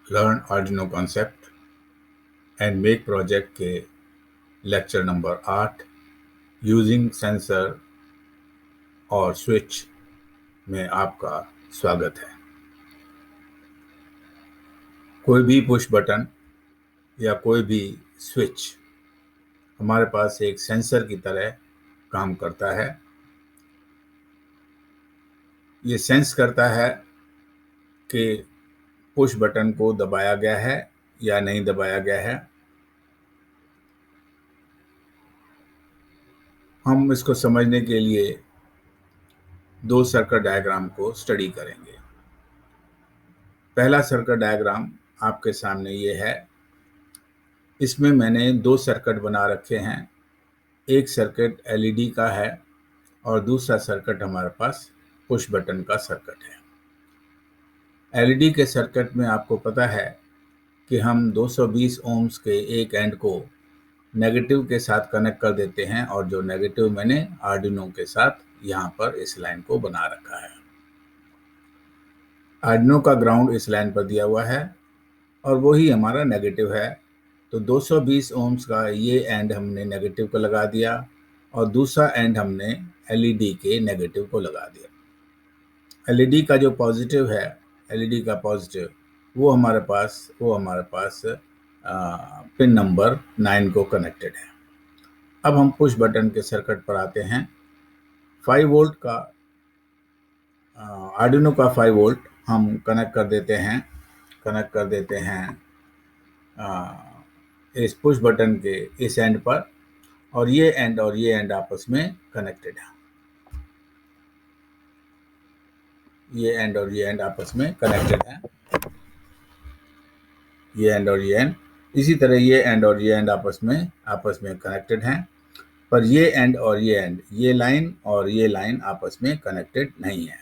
Learn Arduino concept and make project के lecture number 8 using sensor और switch में आपका स्वागत है। कोई भी पुश बटन या कोई भी स्विच हमारे पास एक सेंसर की तरह काम करता है। ये सेंस करता है कि पुश बटन को दबाया गया है या नहीं दबाया गया है। हम इसको समझने के लिए दो सर्किट डायग्राम को स्टडी करेंगे। पहला सर्किट डायग्राम आपके सामने ये है। इसमें मैंने दो सर्किट बना रखे हैं। एक सर्किट एलईडी का है और दूसरा सर्किट हमारे पास पुश बटन का सर्किट है। एलईडी के सर्किट में आपको पता है कि हम 220 ओम्स के एक एंड को नेगेटिव के साथ कनेक्ट कर देते हैं और जो नेगेटिव मैंने आर्डिनो के साथ यहाँ पर इस लाइन को बना रखा है। आर्डिनो का ग्राउंड इस लाइन पर दिया हुआ है और वही हमारा नेगेटिव है। तो 220 ओम्स का ये एंड हमने नेगेटिव को लगा दिया और दूसरा एंड हमने एलईडी के नेगेटिव को लगा दिया। एलईडी का जो पॉजिटिव है, एलईडी का पॉजिटिव वो हमारे पास पिन नंबर 9 को कनेक्टेड है। अब हम पुश बटन के सर्किट पर आते हैं। 5 वोल्ट का आर्डिनो का 5 वोल्ट हम कनेक्ट कर देते हैं इस पुश बटन के इस एंड पर और ये एंड आपस में कनेक्टेड है। ये एंड और ये एंड आपस में कनेक्टेड है। ये एंड और ये एंड, इसी तरह ये एंड और ये एंड आपस में कनेक्टेड हैं। पर ये एंड और ये एंड, ये लाइन और ये लाइन आपस में कनेक्टेड नहीं है।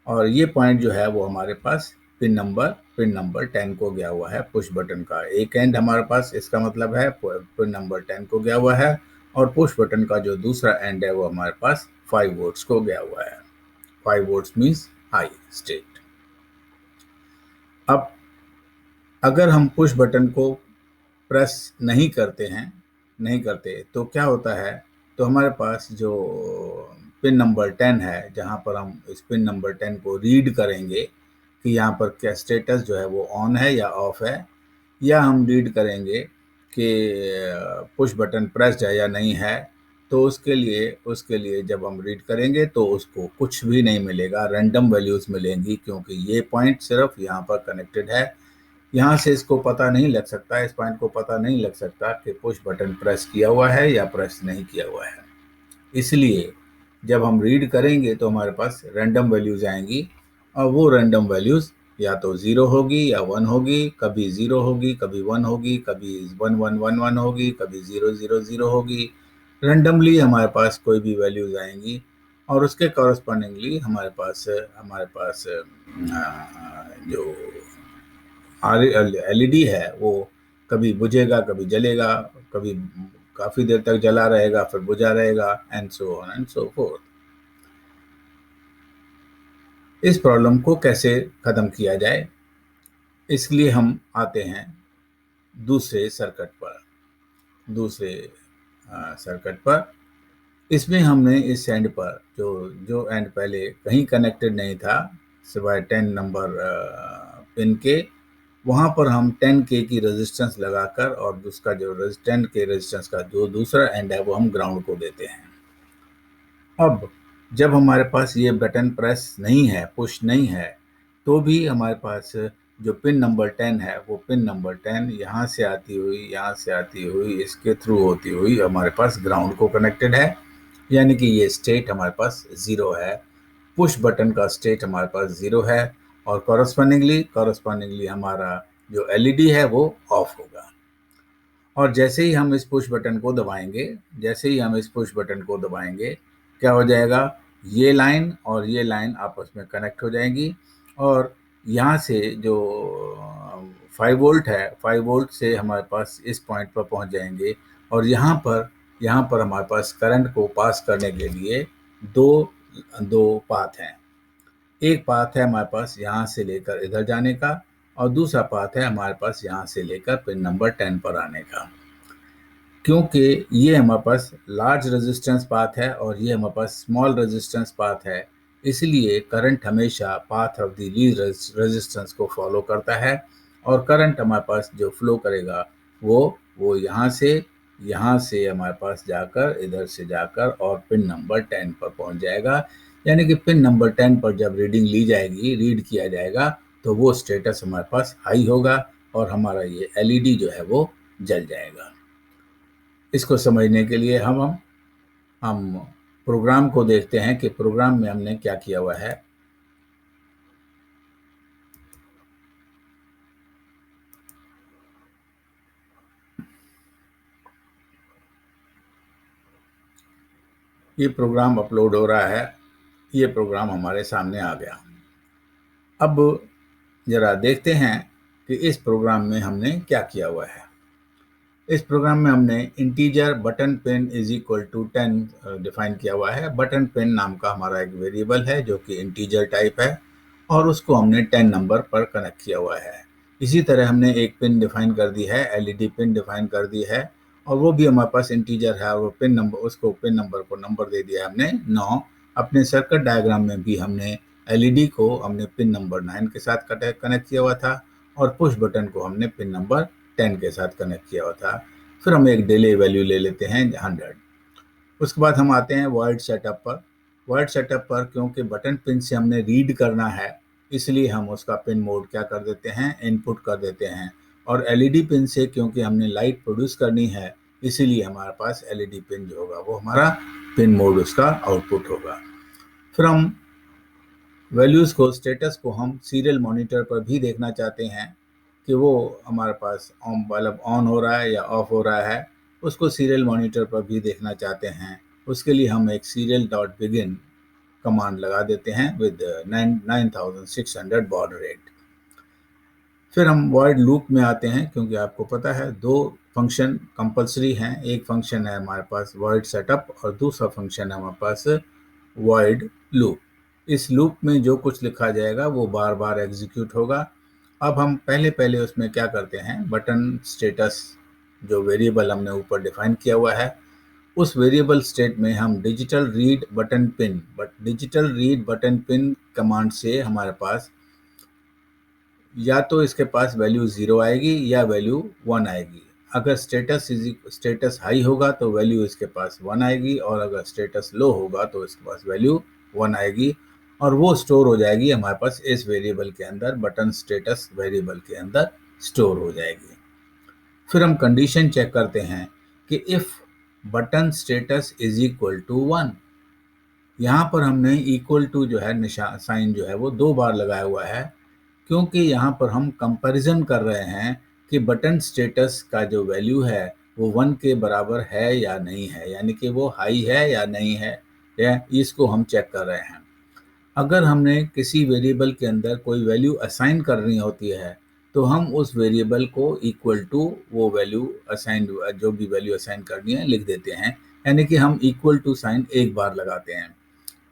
और ये पॉइंट जो है वो हमारे पास पिन नंबर 10 को गया हुआ है। पुश बटन का एक एंड हमारे पास, इसका मतलब है पिन नंबर 10 को गया हुआ है और पुश बटन का जो दूसरा एंड है वो हमारे पास 5 वोल्ट्स को गया हुआ है। 5 वोल्ट्स मीन्स हाई स्टेट। अब अगर हम पुश बटन को प्रेस नहीं करते तो क्या होता है, तो हमारे पास जो पिन नंबर 10 है, जहाँ पर हम इस पिन नंबर 10 को रीड करेंगे कि यहाँ पर क्या स्टेटस जो है वो ऑन है या ऑफ है, या हम रीड करेंगे कि पुश बटन प्रेस्ड है या नहीं है, तो उसके लिए जब हम रीड करेंगे तो उसको कुछ भी नहीं मिलेगा, रैंडम वैल्यूज़ मिलेंगी, क्योंकि ये पॉइंट सिर्फ यहाँ पर कनेक्टेड है। यहाँ से इसको पता नहीं लग सकता, इस पॉइंट को पता नहीं लग सकता कि पुश बटन प्रेस किया हुआ है या प्रेस नहीं किया हुआ है। इसलिए जब हम रीड करेंगे तो हमारे पास रैंडम वैल्यूज आएंगी और वो रैंडम वैल्यूज या तो 0 होगी या 1 होगी, कभी 0 होगी, कभी 1 होगी, कभी 1 1 1 1 होगी, कभी 0 0 0 होगी। रैंडमली हमारे पास कोई भी वैल्यूज आएंगी और उसके कॉरस्पॉन्डिंगली हमारे पास जो एलईडी है वो कभी बुझेगा, कभी जलेगा, कभी काफ़ी देर तक जला रहेगा, फिर बुझा रहेगा, and so on and so fourth. इस प्रॉब्लम को कैसे ख़त्म किया जाए, इसलिए हम आते हैं दूसरे सर्किट पर। इसमें हमने इस एंड पर जो एंड पहले कहीं कनेक्टेड नहीं था सिवाय 10 नंबर पिन के, वहाँ पर हम 10K की रेजिस्टेंस लगाकर और उसका जो 10K रेजिस्टेंस का जो दूसरा एंड है वो हम ग्राउंड को देते हैं। अब जब हमारे पास ये बटन प्रेस नहीं है, पुश नहीं है, तो भी हमारे पास जो पिन नंबर 10 है वो पिन नंबर 10 यहाँ से आती हुई इसके थ्रू होती हुई हमारे पास ग्राउंड को कनेक्टेड है, यानी कि ये स्टेट हमारे पास 0 है। पुश बटन का स्टेट हमारे पास 0 है और कॉरस्पॉन्डिंगली हमारा जो एलईडी है वो ऑफ होगा। और जैसे ही हम इस पुश बटन को दबाएंगे, क्या हो जाएगा, ये लाइन और ये लाइन आपस में कनेक्ट हो जाएंगी और यहाँ से जो 5 वोल्ट है, 5 वोल्ट से हमारे पास इस पॉइंट पर पहुँच जाएंगे और यहाँ पर हमारे पास करंट को पास करने के लिए दो पाथ हैं। एक पाथ है हमारे पास यहाँ से लेकर इधर जाने का, और दूसरा पाथ है हमारे पास यहाँ से लेकर पिन नंबर 10 पर आने का। क्योंकि ये हमारे पास लार्ज रेजिस्टेंस पाथ है और ये हमारे पास स्मॉल रेजिस्टेंस पाथ है, इसलिए करंट हमेशा path of the least resistance को फॉलो करता है, और करंट हमारे पास जो फ्लो करेगा वो यहाँ से हमारे पास जाकर इधर से जाकर और पिन नंबर 10 पर पहुंच जाएगा। यानी कि पिन नंबर 10 पर जब रीडिंग ली जाएगी, रीड किया जाएगा, तो वो स्टेटस हमारे पास हाई होगा और हमारा ये एलईडी जो है वो जल जाएगा। इसको समझने के लिए हम प्रोग्राम को देखते हैं कि प्रोग्राम में हमने क्या किया हुआ है। ये प्रोग्राम अपलोड हो रहा है, ये प्रोग्राम हमारे सामने आ गया। अब जरा देखते हैं कि इस प्रोग्राम में हमने क्या किया हुआ है। इस प्रोग्राम में हमने integer button pin is equal to 10 define किया हुआ है। बटन पिन नाम का हमारा एक वेरिएबल है जो कि इंटीजर टाइप है, और उसको हमने 10 नंबर पर कनेक्ट किया हुआ है। इसी तरह हमने एक पिन डिफाइन कर दी है, एलईडी पिन डिफाइन कर दी है, और वो भी हमारे पास इंटीजर है, और पिन नंबर, उसको पिन नंबर को नंबर दे दिया है हमने 9। अपने सर्किट डायग्राम में भी हमने एलईडी को हमने पिन नंबर 9 के साथ कनेक्ट किया हुआ था, और पुश बटन को हमने पिन नंबर 10 के साथ कनेक्ट किया हुआ था। फिर हम एक डिले वैल्यू ले लेते हैं 100। उसके बाद हम आते हैं वॉइड सेटअप पर। वॉइड सेटअप पर क्योंकि बटन पिन से हमने रीड करना है, इसलिए हम उसका पिन मोड क्या कर देते हैं, इनपुट कर देते हैं। और एलईडी पिन से क्योंकि हमने लाइट प्रोड्यूस करनी है, इसीलिए हमारे पास एलईडी पिन जो होगा वो हमारा पिन मोड उसका आउटपुट होगा। फिर हम वैल्यूज़ को, स्टेटस को हम सीरियल मॉनिटर पर भी देखना चाहते हैं कि वो हमारे पास बल्ब ऑन हो रहा है या ऑफ हो रहा है, उसको सीरियल मॉनिटर पर भी देखना चाहते हैं। उसके लिए हम एक सीरियल डॉट बिगिन कमांड लगा देते हैं विद 9600 बॉड रेट। फिर हम वॉइड लूप में आते हैं, क्योंकि आपको पता है दो फंक्शन कंपलसरी हैं। एक फंक्शन है हमारे पास वॉइड सेटअप और दूसरा फंक्शन है हमारे पास वॉइड लूप। इस लूप में जो कुछ लिखा जाएगा वो बार बार एग्जीक्यूट होगा। अब हम पहले उसमें क्या करते हैं, बटन स्टेटस जो वेरिएबल हमने ऊपर डिफाइन किया हुआ है, उस वेरिएबल स्टेट में हम digital read button pin command से हमारे पास या तो इसके पास वैल्यू 0 आएगी या वैल्यू 1 आएगी। अगर स्टेटस हाई होगा तो वैल्यू इसके पास 1 आएगी, और अगर स्टेटस लो होगा तो इसके पास वैल्यू 1 आएगी, और वो स्टोर हो जाएगी हमारे पास इस वेरिएबल के अंदर, बटन स्टेटस वेरिएबल के अंदर स्टोर हो जाएगी। फिर हम कंडीशन चेक करते हैं कि if button status is equal to 1, यहाँ पर हमने इक्वल टू जो है निशान साइन जो है वो 2 बार लगाया हुआ है, क्योंकि यहाँ पर हम कंपैरिजन कर रहे हैं कि बटन स्टेटस का जो वैल्यू है वो 1 के बराबर है या नहीं है, यानी कि वो हाई है या नहीं है, या इसको हम चेक कर रहे हैं। अगर हमने किसी वेरिएबल के अंदर कोई वैल्यू असाइन करनी होती है, तो हम उस वेरिएबल को इक्वल टू वो वैल्यू असाइन, जो भी वैल्यू असाइन करनी है लिख देते हैं, यानी कि हम इक्वल टू साइन एक बार लगाते हैं।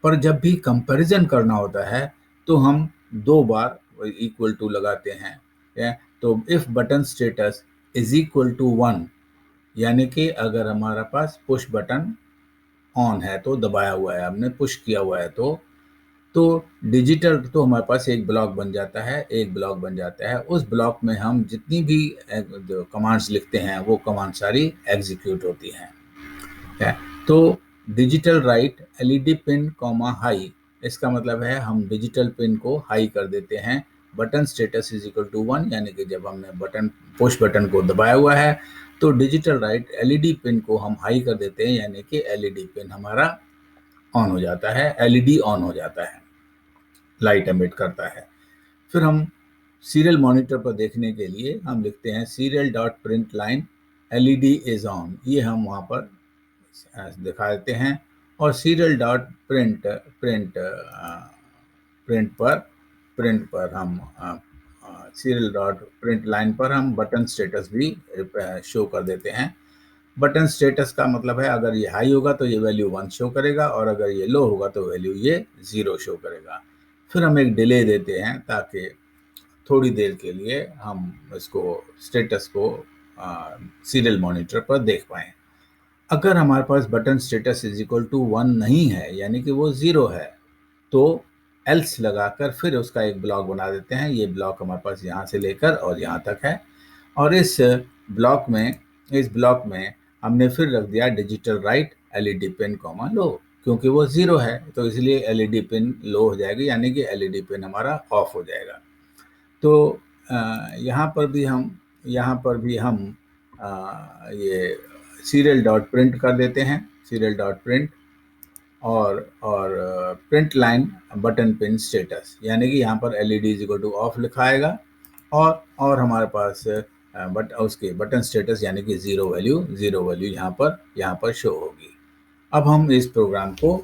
पर जब भी कंपैरिजन करना होता है तो हम 2 बार इक्वल टू लगाते हैं। तो if button status is equal to 1, यानी कि अगर हमारा पास पुश बटन ऑन है तो दबाया हुआ है, हमने पुश किया हुआ है, तो डिजिटल तो हमारे पास एक ब्लॉक बन जाता है। उस ब्लॉक में हम जितनी भी जो कमांड्स लिखते हैं वो कमांड सारी एग्जीक्यूट होती हैं। है तो digital write LED pin comma high, इसका मतलब है हम डिजिटल पिन को हाई कर देते हैं। Button status is equal to 1, यानी कि जब हमने पुश बटन को दबाया हुआ है तो डिजिटल राइट एलईडी पिन को हम हाई कर देते हैं, यानी कि एलईडी पिन हमारा ऑन हो जाता है, एलईडी ऑन हो जाता है, लाइट एमिट करता है। फिर हम सीरियल मॉनिटर पर देखने के लिए हम लिखते हैं serial dot print line LED is on, ये हम वहाँ पर दिखा देते हैं। और सीरियल डॉट प्रिंट पर हम सीरियल डॉट प्रिंट लाइन पर हम बटन स्टेटस भी शो कर देते हैं। बटन स्टेटस का मतलब है अगर ये हाई होगा तो ये वैल्यू 1 शो करेगा, और अगर ये लो होगा तो वैल्यू ये 0 शो करेगा। फिर हम एक डिले देते हैं ताकि थोड़ी देर के लिए हम इसको स्टेटस को सीरियल मॉनिटर पर देख पाएं। अगर हमारे पास button status is equal to 1 नहीं है, यानी कि वो 0 है, तो एल्स लगाकर फिर उसका एक ब्लॉक बना देते हैं। ये ब्लॉक हमारे पास यहाँ से लेकर और यहाँ तक है, और इस ब्लॉक में हमने फिर रख दिया digital write LED pin comma low, क्योंकि वो 0 है तो इसलिए एलईडी पिन लो हो जाएगी, यानी कि एलईडी पिन हमारा ऑफ हो जाएगा। तो यहाँ पर भी हम ये सीरियल डॉट प्रिंट कर देते हैं, सीरियल डॉट प्रिंट और print line button pin status, यानी कि यहाँ पर LED is equal two of लिखा आएगा और हमारे पास बट उसके बटन स्टेटस यानी कि ज़ीरो वैल्यू यहाँ पर शो होगी। अब हम इस प्रोग्राम को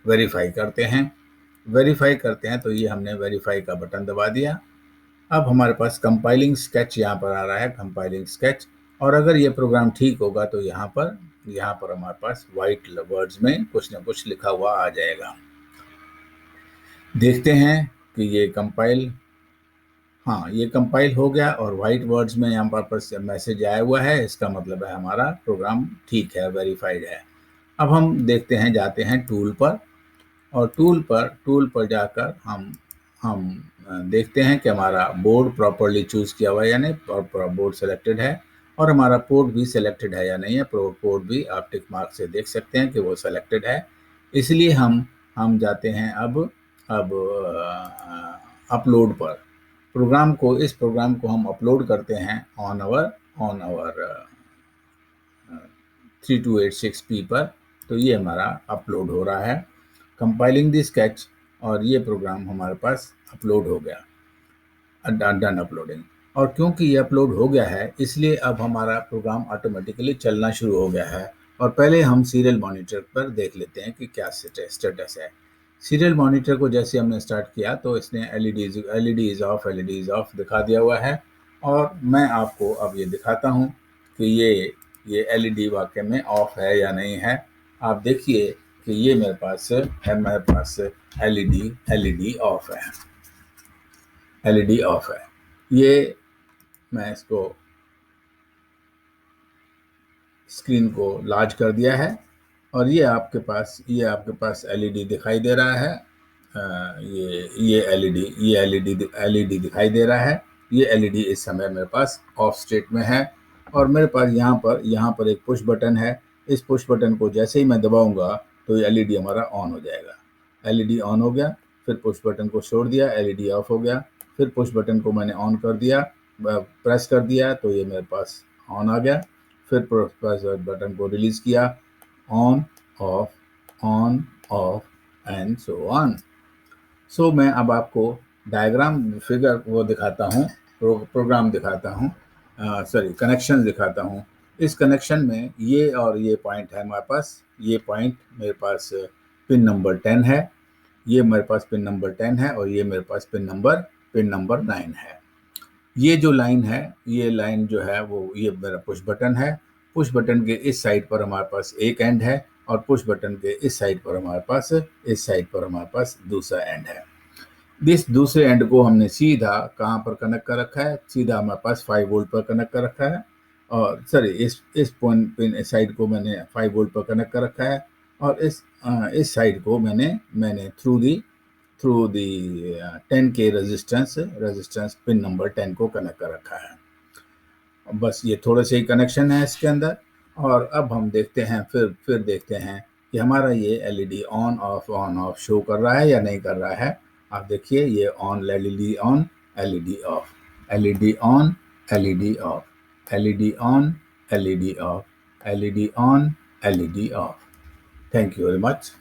वेरीफाई करते हैं तो ये हमने वेरीफाई का बटन दबा दिया। अब हमारे पास कंपाइलिंग स्केच यहाँ पर आ रहा है, कंपाइलिंग स्केच, और अगर ये प्रोग्राम ठीक होगा तो यहाँ पर हमारे पास वाइट वर्ड्स में कुछ ना कुछ लिखा हुआ आ जाएगा। देखते हैं कि ये कंपाइल हो गया और वाइट वर्ड्स में यहाँ पर मैसेज आया हुआ है। इसका मतलब है हमारा प्रोग्राम ठीक है, वेरीफाइड है। अब हम देखते हैं, जाते हैं टूल पर, और टूल पर जाकर हम देखते हैं कि हमारा बोर्ड प्रॉपरली चूज किया हुआ है या नहीं, बोर्ड सेलेक्टेड है, और हमारा पोर्ट भी सेलेक्टेड है या नहीं है। पोर्ट भी आप टिक मार्क से देख सकते हैं कि वो सेलेक्टेड है। इसलिए हम जाते हैं अब अपलोड पर। इस प्रोग्राम को हम अपलोड करते हैं ऑन आवर 3286p पर। तो ये हमारा अपलोड हो रहा है, कंपाइलिंग द स्केच, और ये प्रोग्राम हमारे पास अपलोड हो गया, डन अपलोडिंग। और क्योंकि ये अपलोड हो गया है इसलिए अब हमारा प्रोग्राम ऑटोमेटिकली चलना शुरू हो गया है। और पहले हम सीरियल मॉनिटर पर देख लेते हैं कि क्या स्टेटस है। सीरियल मॉनिटर को जैसे हमने स्टार्ट किया तो इसने एलईडी इज ऑफ दिखा दिया हुआ है, और मैं आपको अब ये दिखाता हूँ कि ये एलईडी वाकई में ऑफ है या नहीं है। आप देखिए कि ये मेरे पास एलईडी ऑफ है, एलईडी ऑफ है। ये मैं इसको स्क्रीन को लार्ज कर दिया है, और ये आपके पास एलईडी दिखाई दे रहा है। ये एलईडी दिखाई दे रहा है। ये एलईडी इस समय मेरे पास ऑफ स्टेट में है, और मेरे पास यहाँ पर एक पुश बटन है। इस पुश बटन को जैसे ही मैं दबाऊंगा तो ये एलईडी हमारा ऑन हो जाएगा। एलईडी ऑन हो गया, फिर पुश बटन को छोड़ दिया, एलईडी ऑफ हो गया, फिर पुश बटन को मैंने ऑन कर दिया, प्रेस कर दिया तो ये मेरे पास ऑन आ गया। फिर प्रेस बटन को रिलीज किया, on off and so on. So मैं अब आपको डायग्राम फिगर वो दिखाता हूँ, प्रोग्राम दिखाता हूँ, कनेक्शन दिखाता हूँ। इस कनेक्शन में ये और ये पॉइंट है हमारे पास। ये पॉइंट मेरे पास पिन नंबर 10 है, ये मेरे पास पिन नंबर 10 है, और ये मेरे पास पिन नंबर 9 है। ये जो लाइन है, ये लाइन जो है वो ये मेरा पुश बटन है। पुश बटन के इस साइड पर हमारे पास एक एंड है, और पुश बटन के इस साइड पर हमारे पास दूसरा एंड है। इस दूसरे एंड को हमने सीधा कहाँ पर कनेक्ट कर रखा है, सीधा हमारे पास 5 वोल्ट पर कनेक्ट कर रखा है, और सॉरी इस पॉइंट पिन साइड को मैंने 5 वोल्ट पर कनेक्ट कर रखा है, और इस साइड को मैंने through the 10K resistance pin number 10 को कनेक्ट कर रखा है। बस ये थोड़े से ही कनेक्शन है इसके अंदर। और अब हम देखते हैं, फिर देखते हैं कि हमारा ये एलईडी ऑन ऑफ शो कर रहा है या नहीं कर रहा है। आप देखिए, ये LED on, LED of, LED on, LED of, LED on, LED of, LED on, LED of. Thank you very much.